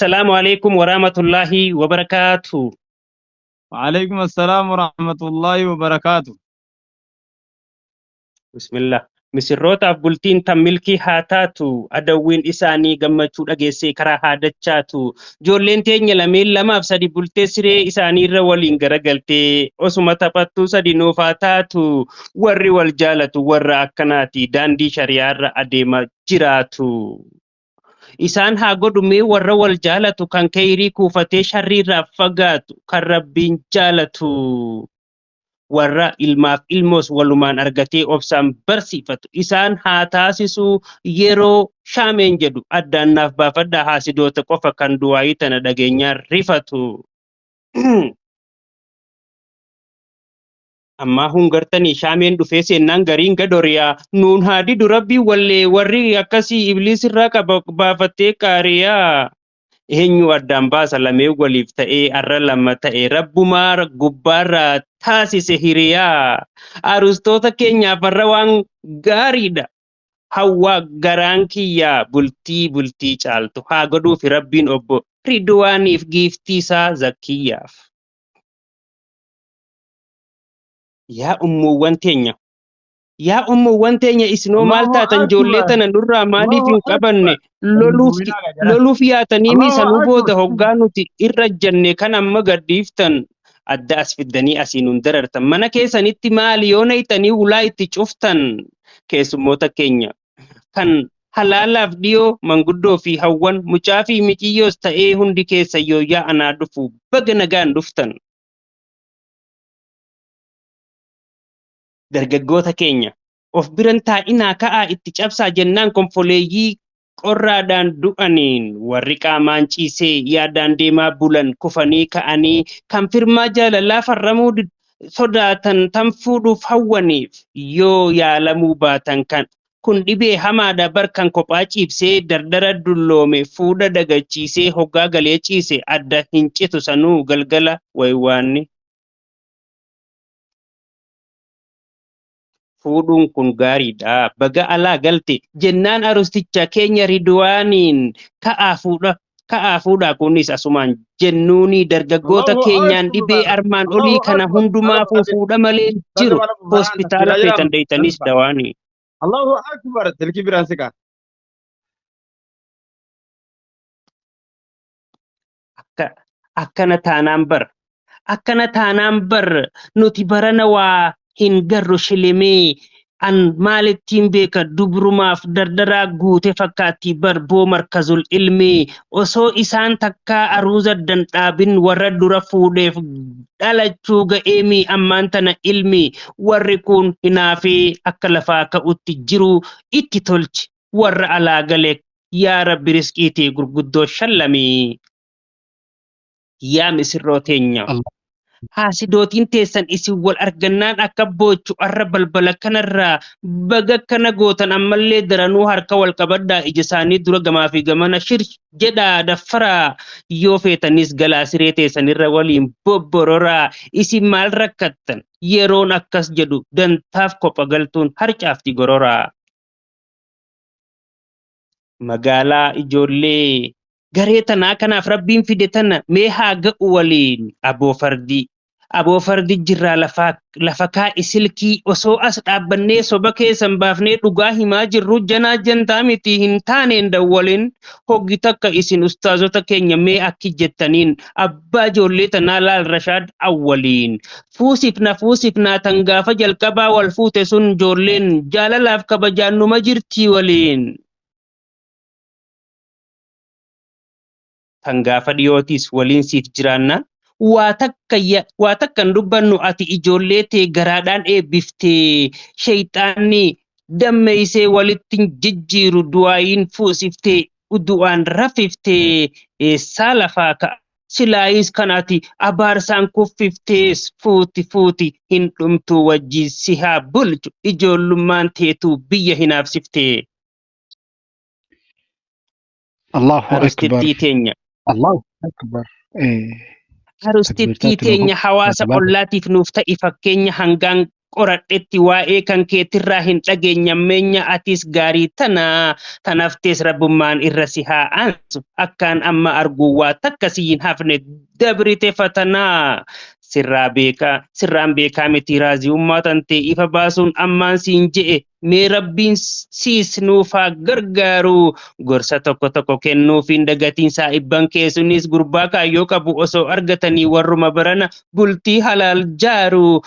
Assalamu alaikum wa rahmatullahi wa barakatuh. وعليكم السلام ورحمة الله وبركاته. Bismillah. Misirrootaaf bultiin tan milkii haa taatu, adawwiin isaanii gammachuu dhageessee karaa haa dachaatu. Ijoolleen teenya lameen lamaaf sadi bultee siree isaaniirra waliin garagaltee osuma taphattuu sadi nuuf haa taatu. Warri wal jaalatu warra akkanaati daandii shariyaarra adeema jiraatu. Isaan haa godhumee warra wal jaalatu kan kayrii kuufatee sharriirraa fagaatu kan rabbiin jaalatu. Warra ilmaaf ilmoos walumaan argatee obsaan barsiifatu isaan haa taasisu yeroo shaameen jedhu addaan naaf baafadhaa haasidoota qofa kan du'aayii tana dhageenyaan rifatu. Ammaa hungartanii shaameen dhufee seennaan gariin gadoriyaa nuun haa didu rabbii wallee warri akkasii ibliis irraa qaba baafattee qaariyaa. Eenyu addaan baasa lamee waliif ta'ee arra lama ta'e rabbumaa gubbaarraa taasise hiriyaa. Arustoota keenyaaf arra waan gaariidha. Hawwaa garaan kiyyaa bultii caaltu haa godhuufi rabbiin obbo Ridwaaniif giiftii isaa Zakkiyyaaf. Yaa ummuuwwan teenya isinoo maal taatan ijoollee tana nurraa maaliif hin qabanne loluuf yaatanii miisanuu booda hoggaa nuti irra jenne kan amma gadhiiftan adda as fiddanii asiin nun darartan mana keessanitti maali yoo naytanii ulaa itti cuftan keessummoota keenya kan halaalaaf dhiyoo manguddoo fi hawwan mucaa fi miciyyoos ta'ee hundi keessa yooyaa anaa dhufu baga nagaan dhuftan. Dargaggoota keenya of biran taa'inaa ka'aa itti cabsaa jennaan konfoleeyyii qorraadhaan du'aniin warri qaamaan ciisee yaadaan deemaa bulan kufanii ka'anii kan firmaa jaalalaa farramuu sodaatan tan fuudhuuf hawwaniif yoo yaalamuu baatan kan kun dhibee hamaadha barkan kophaa ciibsee dardara dulloome fuudha dagachiisee hoggaa galee ciise adda hin citu sanuu galgala waywaanni. Fuudhuun kun gaariidha baga alaa galte jennaan arusticha keenya Ridwaaniin ka'aa fuudhaa kunis asumaan jennuuni dargaggoota keenyaan dhibee armaan olii kana hundumaa fuudha malee jiru hospitaala feetan deeytanis dawaanii. Allahu akbar tilki biraan siqa. Akkana taanaan bar nuti barana waa hin garru shilimee an maalittiin beeka dubrumaaf dardaraa guute fakkaatti barboo markazul ilmii osoo isaan takkaa aruuza dandhaabin warra dura fuudheef dhalachuu ga'eemii ammaan tana ilmi warri kun hinaafee akka lafaa ka'utti jiru itti tolchi warra alaa galee yaa rabbi riskiitii gurguddoo shallamii. Yaa misirroo teenya. Haasidootiin teessan isin wal argannaan akka boochu arra balbala kanarraa baga kana gootan ammallee daranuu harka wal qabadhaa ija isaanii dura gamaa fi gamana shir jedhaa daffaraa yoo feetanis galaa siree teessanirra waliin bobbororaa isin maal rakkattan yeroon akkas jedhu dantaaf kopha galtuun harcaafti gororaa. Magaalaa ijoollee garee tanaa kanaaf rabbiin fide tana mee haa ga'u waliin aboo fardi jirraa lafa kaa'i silkii osoo as dhaabbannee soba keessan baafnee dhugaa himaa jirru janaa jantaa miti hin taaneen dawwalin hoggi takka isin ustaazota keenya mee akki jettaniin abbaa ijoollee tanaa laal rashaad awwaliin fuusifnaa tan gaafa jalqabaa wal fuute sun ijoolleen jaalalaaf kabajaan numa jirtii waliin. Tan gaafa dhiyootis waliin siif jiraanna waa takkan dubbannu ati ijoollee tee garaadhaan eebbiftee shayxaanni dammeeysee walitti jijjiiru du'aayin fuusiftee du'aan rafiftee eessaa lafaa ka'a silaayis kan ati abaarsaan kuffiftees fuuti hin dhumtu wajjii si haa bulchu ijoollummaan teetu biyya hinaafsiftee. Allahu akbar. Allahu akbar. Harustittii teenya hawaasa ollaatiif nuuf ta'i fakkeenya hangaan qoradhetti waa'ee kan keetirraa hin dhageenyammeenya atis gaarii tanaftees rabbummaan irra si haa aansu akkaan amma arguu waa takka si hin hafne dabrite fatanaa sirraan beekaa miti raaziyummaa tantee ifa baasuun ammaan siin je'e mee rabbiin siis nuufaa gargaaru gorsa tokko kennuufiin dagatiin saa'ibban keessunis gurbaa kaayyoo qabu osoo argatanii warruma barana bultii halaal jaaru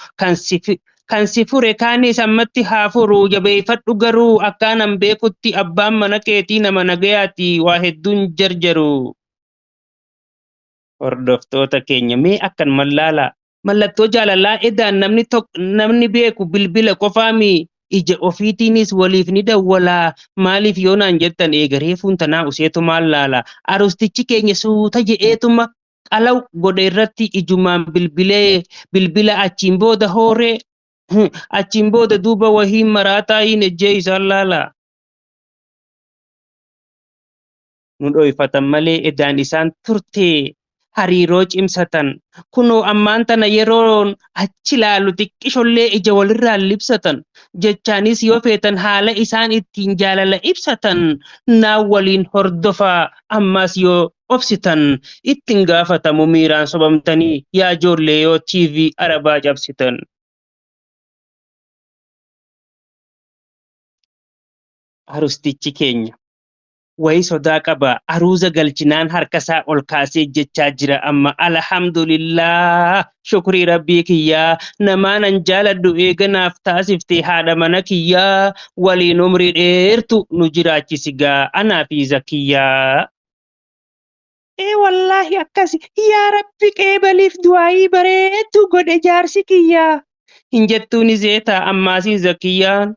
kan si fure kaanis ammatti haa furu jabeeffadhu garuu akkaanan beekutti abbaan mana keetii nama nagayaati waa hedduun jarjaru. Hordoftoota keenya mee akkan mallattoo jaalalaa edaan namni beeku bilbila qofaami ija ofiitiinis waliif ni dawwalaa maaliif yoonaan jettan eegaree fuuntanaa useetu maal laala arustichi keenya suuta je'eetuma qalaw godhe irratti ijumaan bilbila achiin booda hooree achiin booda duuba wahiin maraataa hin ejjee isaan laala. Nu dhoofatan malee edaan isaan turte hariiroo cimsatan kunoo ammaan tana yeroon achi laalu xiqqishollee ija walirraa libsatan jechaanis yoo feetan haala isaan ittiin jaalala ibsatan naa waliin hordofaa ammas yoo obsitan ittiin gaafatamu miiraan sobamtanii yaa ijoollee yoo TV arabaa cabsitan. Arustichi keenya wayi sodaa qaba aruuza galchinaan harkasaa ol kaasee jechaa jira amma alhamdulillah shukrii rabbii kiyyaa namaanan jaaladhu eeganaaf taasiftee haadha mana kiyyaa waliin umrii dheertu nu jiraachisigaa anaa fi zakiyyaa. Wallahi akkasi yaa rabbi qeebaliif du'aayii bareedu godhe jaarsi kiyyaa hin jettuuni zeeta ammaasiin zakiyyaan.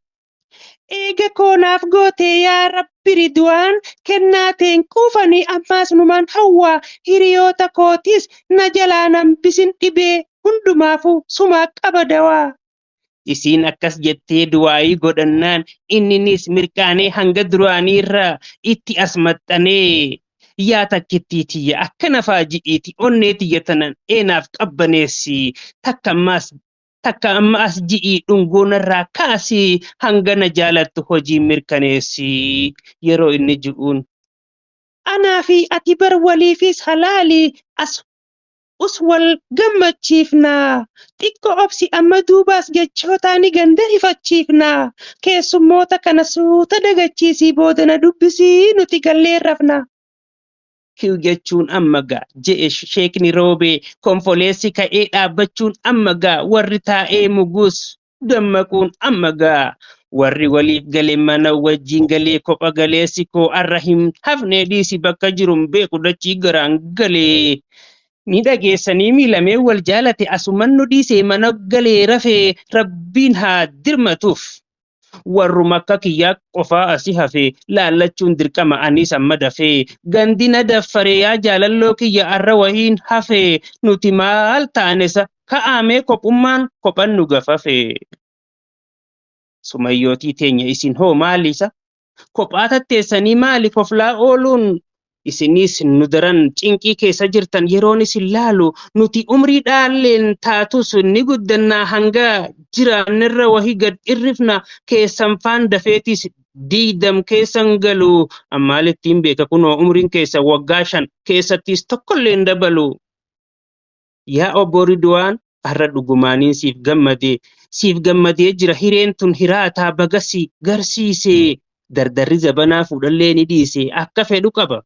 Eega koonaaf goote yaa rabbi ridwaan kennaateen kuufanii ammaas numaan hawwaa hiriyoota kootis na jalaa nambisin dhibee hundumaafuu sumaa qaba dawaa. Isiin akkas jettee du'aayii godhannaan inninis mirqaanee hanga duraanii irraa itti as maxxanee yaa takkittiitiyya akkana faaji'iiti onnee tiyyatanan eenaaf qabbaneessi takka amma as ji'ii dhungoonarraa kaasi hangana jaalattu hojii mirkaneessi yeroo inni ji'uun. Anaa fi ati bar waliifis halaalii us wal gammachiifnaa xiqqoo obsi amma duubaas jechootaani ganda hifachiifnaa keessummoota kana suuta dagachiisii boodana dubbisii nuti gallee rafnaa. Kiu jechuun ammagaa je'e sheekni roobee konfoleessi ka'ee dhaabbachuun ammagaa warri taa'ee mugus dammaquun ammagaa warri waliif galee mana wajjin galee kopha galeessi koo arra hin hafnee dhiisi bakka jiruun beeku dachii garaan galee ni dhageessanii miilamee wal jaalate asuman nu dhiisee mana galee rafee rabbiin haa dirmatuuf. Warrum akka kiyyaa qofaa asii hafee laallachuun dirqama anis amma dafee gandina daffare yaa jaalalloo kiyya arra wahiin hafee nuti maal taanesa ka'aamee kophummaan kophan nu gafafee. Sumayyootii teenya isin hoo maalisa kophaa tatteessanii maali koflaa ooluun isinis nu daran cinqii keessa jirtan yeroon isin laalu nuti umrii dhaalleen taatus ni guddannaa hanga jiraannirra wahii gad irrifna keessan faan dafeetis diidam keessan galu ammaalittiin beeka kunoo umriin keessa waggaa 5 keessattis tokkollee hin dabalu. Yaa obbo Ridwaan har'a dhugumaaniin siif gammadee jira hireen tun hiraataa bagasi garsiise dardarri zabanaa fuudhallee ni dhiise akka fedhu qaba.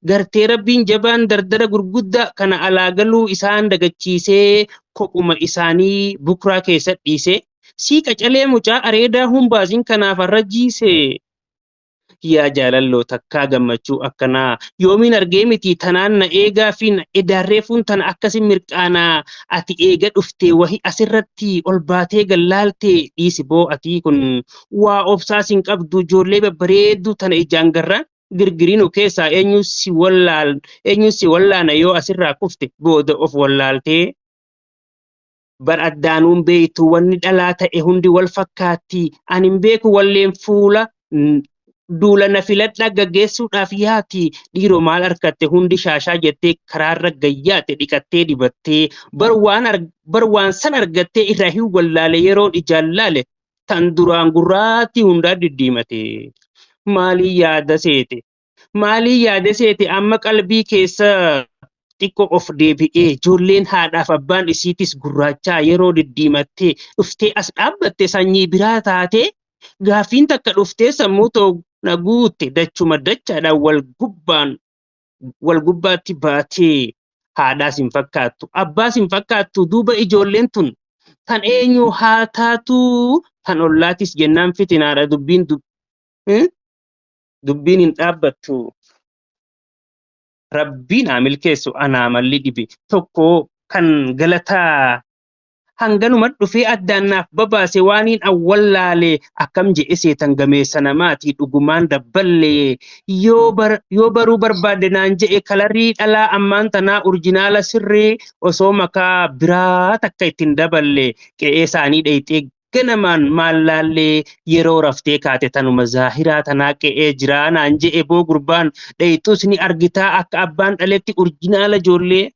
Gartee rabbiin jabaan dardara gurguddaa kana alaagaluu isaan dagachiisee kophuma isaanii bukraa keessa dhiise sii qacalee mucaa areedaa humbaasin kanaaf har'a jiise. Yaa jaalalloo takkaa gammachuu akkanaa yoomiin argee miti tanaan na eegaa fi edaarreefuun tana akkasin mirqaanaa ati eega dhuftee wahi asirratti ol baatee gallaaltee dhiisi boo'atii kun waa obsaas hin qabdu ijoollee babbareedduu tana ijaan garraan girgiriinu keessaa eenyu si wallaana yoo asirraa kufte booda of wallaaltee. Bar addaanuun beeytu wanni dhalaa ta'e hundi wal fakkaatti ani hin beeku walleen fuula duula na filadhaa gaggeessuudhaaf yaati dhiiroo maal argatte hundi shaashaa jettee karaarra gayyaate dhiqattee dibattee bar waan san argattee irraa hin wallaale yeroon ijaan laale tan duraan gurraatti hundaa diddiimate maalii yaada seete amma qalbii keessa xiqqoo of deebi'ee ijoolleen haadhaaf abbaan isiitis gurraachaa yeroo diddiimattee dhuftee as dhaabbatte sanyii biraa taate gaaffiin takka dhuftee sammuu na guutte dachuma dachaadhaan wal gubbaatti baatee haadhaas hin fakkaattu abbaas hin fakkaattu duuba ijoolleen tun tan eenyu haa taatu tan ollaatis jennaan fitinaadha dubbiin hin dhaabbattu. Rabbiin haa milkeessu anaa malli dhibe tokko kan galataa hanganuma dhufee addaan naaf babaase waaniin awwallaale akkam je'e seetan gameessa namaatii dhugumaan dabballee yoo baruu barbaadde naan je'e kalarii dhalaa ammaan tanaa urjinaala sirrii osoo makaa biraa takka ittiin daballe qe'ee isaanii dhayxee ganamaan maallaallee yeroo raftee kaate tanuma zaahiraa tanaa qe'ee jiraa naan je'e boo gurbaan dhayxuus ni argitaa akka abbaan dhaletti urjinaala ijoollee.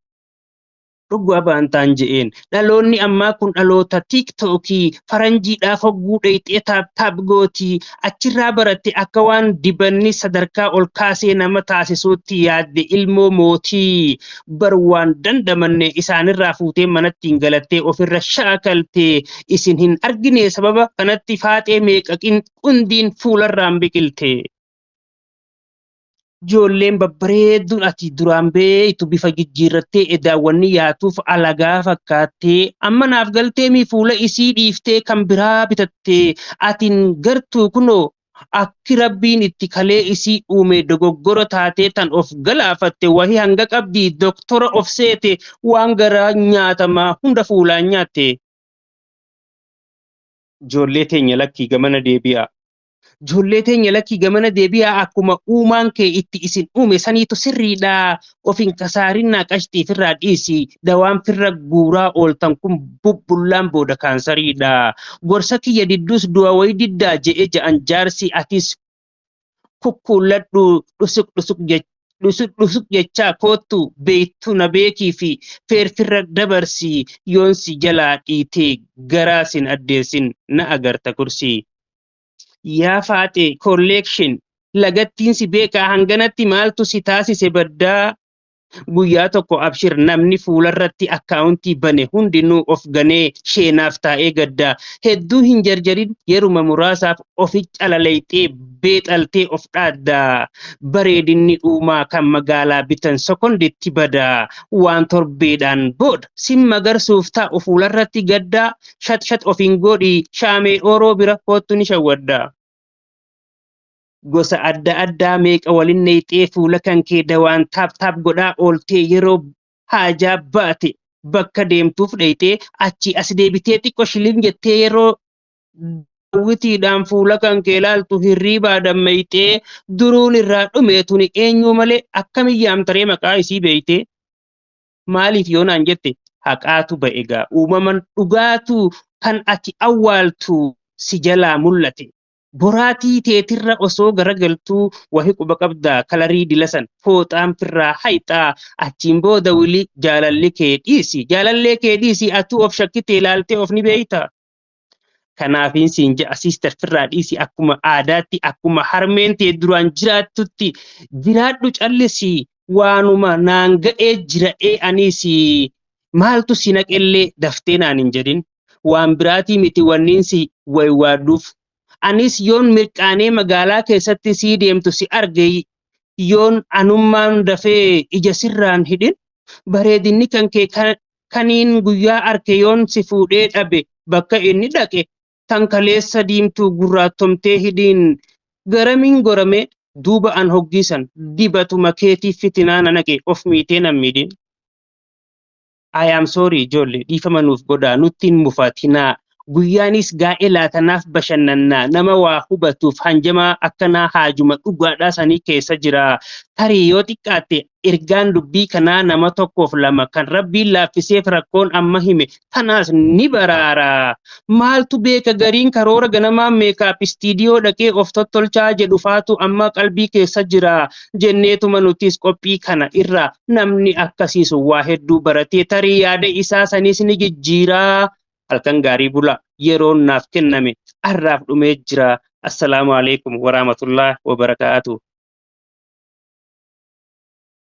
Dhugaa baantaan je'een dhaloonni ammaa kun dhaloota tiiktookii faranjiidhaaf hogguu dhayxee taap gootii achirraa baratte akka waan dibanni sadarkaa ol kaasee nama taasisuutti yaadde ilmoo mootii bar waan dandamanne isaanirraa fuutee manatti hin galattee ofirra shaakaltee isin hin argine sababa kanatti faaxee meeqaqin qundiin fuularraan biqilte. Ijoolleen babbareedduun ati duraan beeytu bifa jijjiirrattee edaawwanni yaatuuf alagaa fakkaattee amma naaf galtee mi fuula isii dhiiftee kan biraa bitattee atiin gartuu kunoo akki rabbiin itti kalee isii uume dogoggora taatee tan of galaafatte wahii hanga qabdii doktora of seete waan garaa nyaatamaa hunda fuulaan nyaatte. Ijoollee teenya lakkii gamana deebi'a. Ijoollee teenya lakkii gamana deebi'aa akkuma uumaan kee itti isin uume saniitu sirriidha. Of hin kasaarinaa qashxiif irraa dhiisi. Dawaan firra guuraa ooltan kun bubbullaan booda kaansariidha. Gorsa kiyya didduus du'a wayii diddaa je'e ja'an jaarsi atis kukkuulladhu dhusuk jechaa koottu beektu na beekii fi feerfirra dabarsi yoonsi jalaa dhiitee garaa sin addeessin na agarta kursii. Yaa faaxe collection lagattiin si beekaa hanganatti maaltu si taasise baddaa guyyaa tokko abshir namni fuularratti akkaawuntii bane hundinuu of ganee sheenaaf taa'ee gaddaa hedduu hin jarjarin yeruma muraasaaf ofi calaleeyxee beexaltee of dhaaddaa bareedinni uumaa kan magaalaa bitan sekonditti badaa waan torbeedhaan booda sin magarsuuf taa'u fuularratti gaddaa shat ofiin godhii shaamee oroo bira kootu ni shawwaddaa. Gosa adda addaa meeqa walin neexee fuula kan kee dawaan taap godhaa ooltee yeroo haajaa baate bakka deemtuuf dhayxee achi as deebitee xiqqoo shilin jettee yeroo daawwitiidhaan fuula kan kee laaltu hirriibaa dammayxee duruun irraa dhumeetuni eenyu malee akkamiin yaamtaree maqaa isii beeytee maaliif yoo naan jette haqaatu ba'egaa uumaman dhugaatu kan ati awwaaltu si jalaa mul'ate. Boraatii teetirra osoo garagaltuu wahi quba qabdaa kalarii dilasan fooxaan firraa hayxaa achiin booda wili jaalalli kee dhiisi atuu of shakkitee ilaaltee of ni beeyta. Kanaafiin siin ja'a siistar firraa dhiisi akkuma aadaatti akkuma harmeen tee duraan jiraattutti jiraadhu callisi waanuma naan ga'ee jira'ee aniisi maaltu si naqellee daftee naan hin jedhin waan biraatii miti wanniinsi waywaaduuf. Anis yoon mirqaanee magaalaa keessatti sii deemtu si arge yoon anummaan dafee ija sirraan hidhin bareedinni kan kee kaniin guyyaa arke yoon si fuudhee dhabe bakka inni dhaqe tan kaleessa diimtuu gurraattomtee hidhiin garamiin gorame duuba an hoggisan dibatuma keetiif fitinaana naqe of miitee nan miidhin. I am sorry ijoollee dhiifama nuuf godhaa nuttiin mufaatinaa. guyyaanis gaa'elaa tanaaf bashannannaa nama waa hubatuuf hanjamaa akkanaa haajuma dhugaadhaa sanii keessa jira. Tarii yoo xiqqaatte ergaan dubbii kanaa nama tokkoof lama kan rabbiin laaffiseef rakkoon amma hime tanaas ni baraara. Maaltu beeka gariin karoora ganamaa meekaap istiidiyoo dhaqee of tottolchaa jedhu faatu amma qalbii keessa jira. Jenneetuma nutis qophii kana irraa namni akkasiisu waa hedduu baratee tarii yaada isaa sanis ni jijjiiraa. Halkan gaarii bula yeroon naaf kenname arraaf dhumee jira. Assalaamu alaikum warahmatullahi wabarakaatuh.